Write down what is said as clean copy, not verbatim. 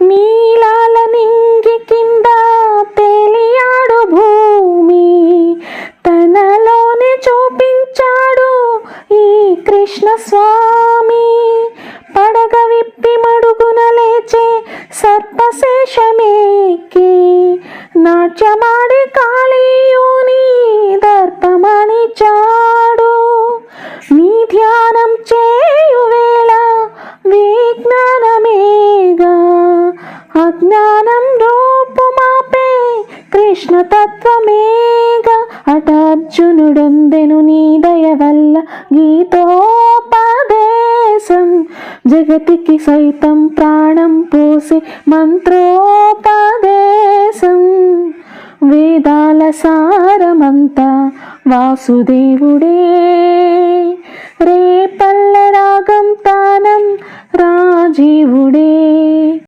నీలాల నింగి కింద తేలియాడు భూమి, తనలోనే చూపించాడు ఈ కృష్ణ స్వామి. పడగ విప్పి మడుగున లేచే సర్పశేషమేకి, నాట్యమాడి కాళీయుని దర్పమని చాడు. నీ ధ్యానం చేయువేళ విజ్ఞానమేగా, అజ్ఞానం రూపుమాపే కృష్ణ తత్వమేగా. అటార్జునుడొందెను నీ దయ వల్ల గీతోపదేశం, జగతికి సైతం ప్రాణం పోసి మంత్రోపదేశం. వేదాల సారమంతా వాసుదేవుడే, రేపల్ల రాగం తానం రాజీవుడే.